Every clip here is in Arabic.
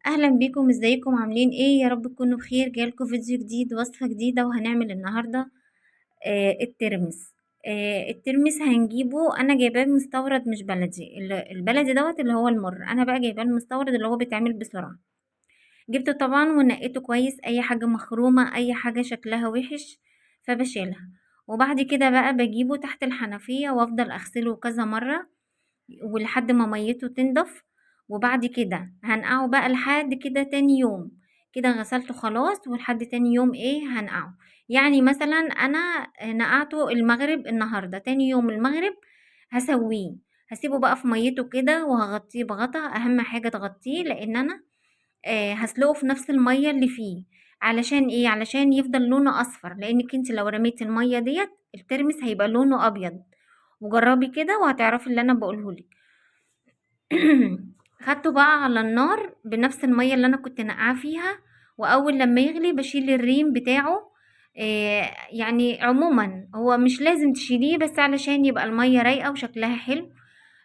اهلا بيكم، ازيكم؟ عاملين ايه؟ يا رب تكونوا بخير. جايلكم فيديو جديد، وصفة جديدة، وهنعمل النهاردة الترمس. الترمس هنجيبه، انا جايباه مستورد مش بلدي. البلدي دوت اللي هو المر، انا بقى جايباه المستورد اللي هو بيتعمل بسرعة. جبته طبعا ونقيته كويس، اي حاجة مخرومة، اي حاجة شكلها وحش فبشيلها. وبعد كده بقى بجيبه تحت الحنفية وافضل اغسله كذا مرة ولحد ما ميته تنضف. وبعد كده هنقعه بقى لحد كده تاني يوم. كده غسلته خلاص، ولحد تاني يوم هنقعه. يعني مثلا انا نقعته المغرب النهارده، تاني يوم المغرب هسويه. هسيبه بقى في ميته كده، وهغطيه بغطا. اهم حاجه تغطيه، لان انا هسلقه في نفس الميه اللي فيه. علشان ايه؟ علشان يفضل لونه اصفر، لانك انت لو رميتي الميه ديت الترمس هيبقى لونه ابيض. وجربي كده وهتعرفي اللي انا بقولهولك. خدته بقى على النار بنفس المية اللي انا كنت نقعاه فيها. واول لما يغلي بشيل الريم بتاعه. يعني عموما هو مش لازم تشيليه، بس علشان يبقى المية رايقة وشكلها حلو.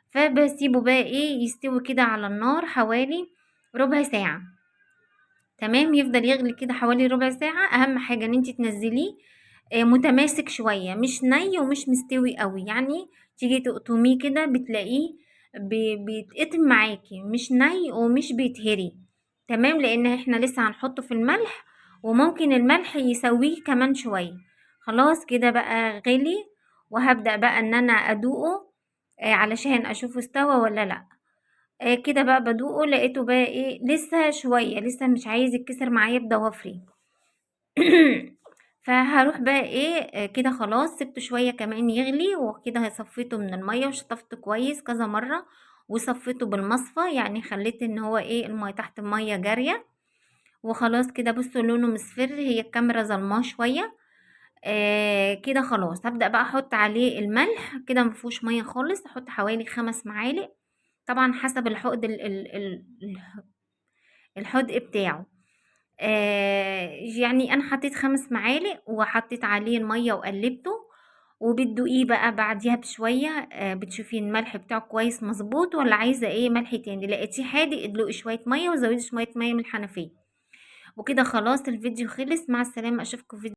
فبسيبه بقى يستوي كده على النار حوالي ربع ساعة. تمام، يفضل يغلي كده حوالي ربع ساعة. اهم حاجة ان انتي تنزليه متماسك شوية، مش ني ومش مستوي قوي. يعني تيجي تقطميه كده بتلاقيه بيتقطم معاكي، مش ني ومش بيتهري. تمام، لان احنا لسه هنحطه في الملح، وممكن الملح يسويه كمان شوية. خلاص كده بقى غلي، وهبدأ بقى ان انا ادوقه علشان اشوفه استوى ولا لا. كده بقى بدوقه، لقيته بقى لسه شوية، لسه مش عايز يتكسر معايا بضوافري. فهروح بقى كده خلاص، سبته شوية كمان يغلي، وكده صفيته من المية وشطفته كويس كذا مرة. وصفيته بالمصفى، يعني خليت ان هو المية تحت المية جارية. وخلاص كده بصوا لونه مصفر، هي الكاميرا ظلماه شوية. كده خلاص هبدأ بقى احط عليه الملح. كده مفيهوش مية خالص، احط حوالي 5 معالق. طبعا حسب الحقد الحدق بتاعه. يعني انا حطيت 5 معالق، وحطيت عليه المية وقلبته. وبتدوقيه بقى بعديها بشوية، بتشوفي الملح بتاعه كويس مظبوط، ولا عايزة ملح تاني. لقيتيه حادق، ادلقي شوية مية وزودي شوية مية من الحنفية. وكده خلاص الفيديو خلص. مع السلامة، اشوفكم في فيديو